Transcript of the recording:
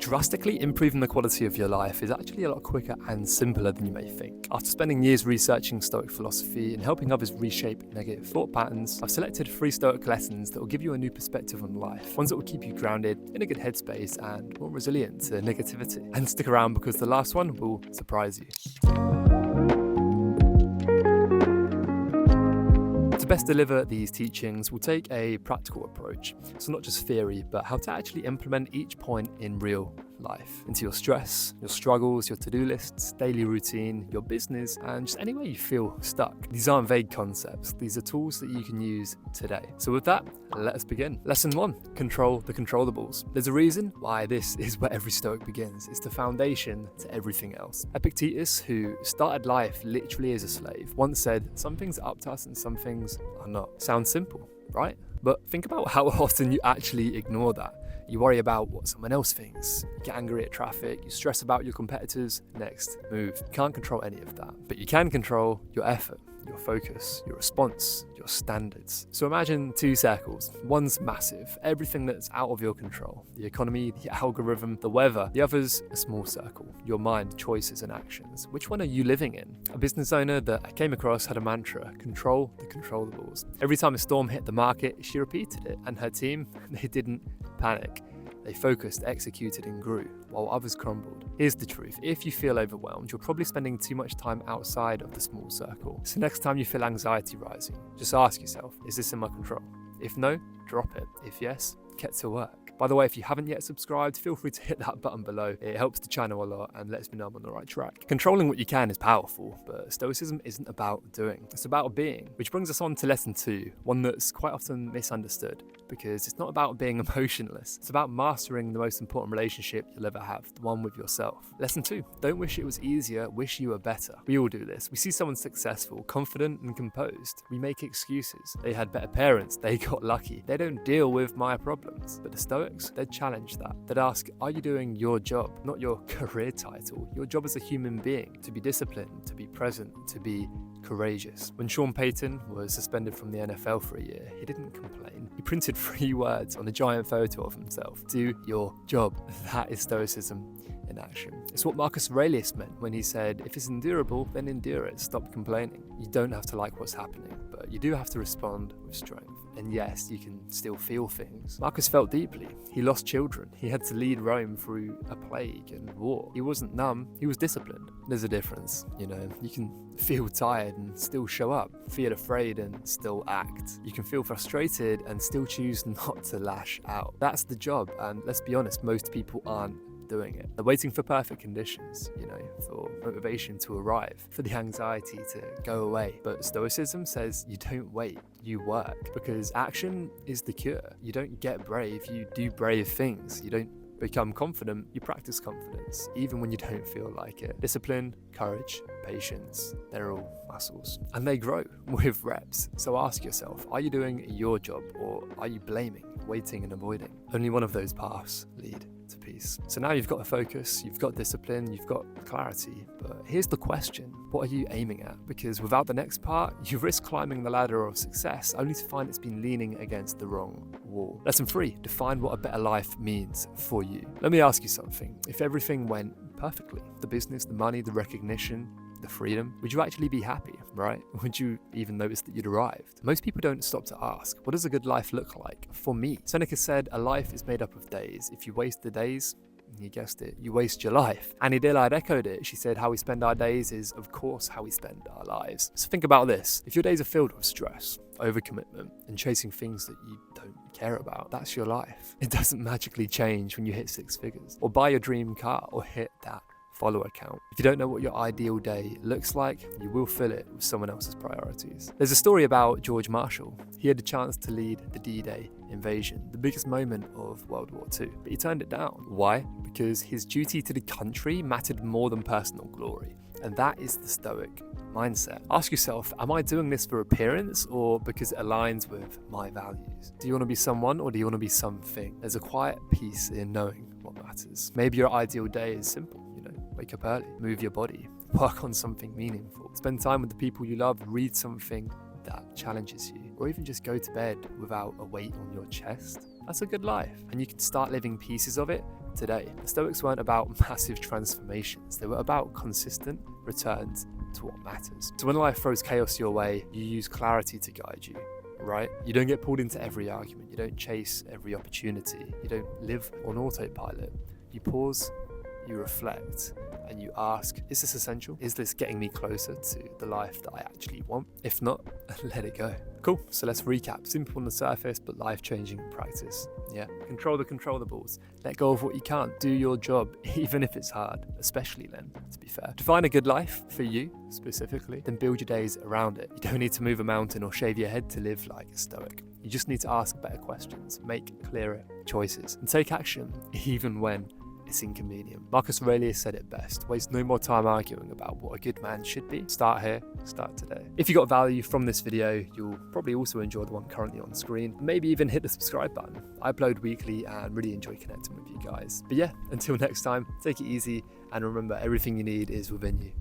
Drastically improving the quality of your life is actually a lot quicker and simpler than you may think. After spending years researching Stoic philosophy and helping others reshape negative thought patterns, I've selected 3 Stoic lessons that will give you a new perspective on life, ones that will keep you grounded, in a good headspace, and more resilient to negativity. And stick around because the last one will surprise you. To best deliver these teachings, we'll take a practical approach. So not just theory, but how to actually implement each point in real life, into your stress, your struggles, your to-do lists, daily routine, your business, and just anywhere you feel stuck. These aren't vague concepts. These are tools that you can use today. So with that, let us begin. Lesson 1, control the controllables. There's a reason why this is where every Stoic begins. It's the foundation to everything else. Epictetus, who started life literally as a slave, once said, "Some things are up to us and some things are not." Sounds simple, right? But think about how often you actually ignore that. You worry about what someone else thinks, you get angry at traffic, you stress about your competitors. Next move. You can't control any of that, but you can control your effort, your focus, your response, your standards. So imagine 2 circles. One's massive, everything that's out of your control, the economy, the algorithm, the weather. The other's a small circle, your mind, choices and actions. Which one are you living in? A business owner that I came across had a mantra: control the controllables. Every time a storm hit the market, she repeated it, and her team, they didn't panic. They focused, executed, and grew, while others crumbled. Here's the truth. If you feel overwhelmed, you're probably spending too much time outside of the small circle. So next time you feel anxiety rising, just ask yourself, is this in my control? If no, drop it. If yes, get to work. By the way, if you haven't yet subscribed, feel free to hit that button below. It helps the channel a lot and lets me know I'm on the right track. Controlling what you can is powerful, but Stoicism isn't about doing. It's about being. Which brings us on to lesson 2, one that's quite often misunderstood, because it's not about being emotionless. It's about mastering the most important relationship you'll ever have, the one with yourself. Lesson 2, don't wish it was easier, wish you were better. We all do this. We see someone successful, confident and composed. We make excuses. They had better parents, they got lucky. They don't deal with my problems. But the Stoics, they'd challenge that. They'd ask, are you doing your job, not your career title? Your job as a human being, to be disciplined, to be present, to be courageous. When Sean Payton was suspended from the NFL for a year, he didn't complain. He printed 3 words on a giant photo of himself: do your job. That is Stoicism in action. It's what Marcus Aurelius meant when he said, if it's endurable, then endure it. Stop complaining. You don't have to like what's happening, but you do have to respond with strength. And yes, you can still feel things. Marcus felt deeply. He lost children. He had to lead Rome through a plague and war. He wasn't numb, he was disciplined. There's a difference, you can feel tired and still show up, feel afraid and still act. You can feel frustrated and still choose not to lash out. That's the job, and let's be honest, most people aren't doing it. They're waiting for perfect conditions, for motivation to arrive, for the anxiety to go away. But Stoicism says you don't wait, you work, because action is the cure. You don't get brave, you do brave things. You don't become confident, you practice confidence, even when you don't feel like it. Discipline, courage, patience, they're all muscles, and they grow with reps. So ask yourself, are you doing your job, or are you blaming, waiting and avoiding? Only one of those paths lead to peace. So now you've got a focus, you've got discipline, you've got clarity, but here's the question: what are you aiming at? Because without the next part, you risk climbing the ladder of success only to find it's been leaning against the wrong wall. Lesson 3, define what a better life means for you. Let me ask you something. If everything went perfectly, the business, the money, the recognition, the freedom, would you actually be happy, right? Would you even notice that you'd arrived? Most people don't stop to ask, what does a good life look like for me? Seneca said, a life is made up of days. If you waste the days, you guessed it, you waste your life. Annie Dillard echoed it. She said, how we spend our days is, of course, how we spend our lives. So think about this. If your days are filled with stress, overcommitment, and chasing things that you don't care about, that's your life. It doesn't magically change when you hit 6 figures, or buy your dream car, or hit that follower count. If you don't know what your ideal day looks like, you will fill it with someone else's priorities. There's a story about George Marshall. He had a chance to lead the D-Day invasion, the biggest moment of World War II, but he turned it down. Why? Because his duty to the country mattered more than personal glory. And that is the Stoic mindset. Ask yourself, am I doing this for appearance or because it aligns with my values? Do you want to be someone or do you want to be something? There's a quiet peace in knowing what matters. Maybe your ideal day is simple. Wake up early, move your body, work on something meaningful, spend time with the people you love, read something that challenges you, or even just go to bed without a weight on your chest. That's a good life. And you can start living pieces of it today. The Stoics weren't about massive transformations, they were about consistent returns to what matters. So when life throws chaos your way, you use clarity to guide you, right? You don't get pulled into every argument, you don't chase every opportunity, you don't live on autopilot. You pause, you reflect, and you ask, is this essential? Is this getting me closer to the life that I actually want? If not, let it go. Cool, so let's recap. Simple on the surface, but life-changing in practice. Yeah, control the controllables. Let go of what you can't. Do your job, even if it's hard, especially then, to be fair. Define a good life for you, specifically, then build your days around it. You don't need to move a mountain or shave your head to live like a Stoic. You just need to ask better questions, make clearer choices, and take action, even when it's inconvenient. Marcus Aurelius said it best: waste no more time arguing about what a good man should be. Start here, start today. If you got value from this video, you'll probably also enjoy the one currently on screen. Maybe even hit the subscribe button. I upload weekly and really enjoy connecting with you guys. But yeah, until next time, take it easy and remember, everything you need is within you.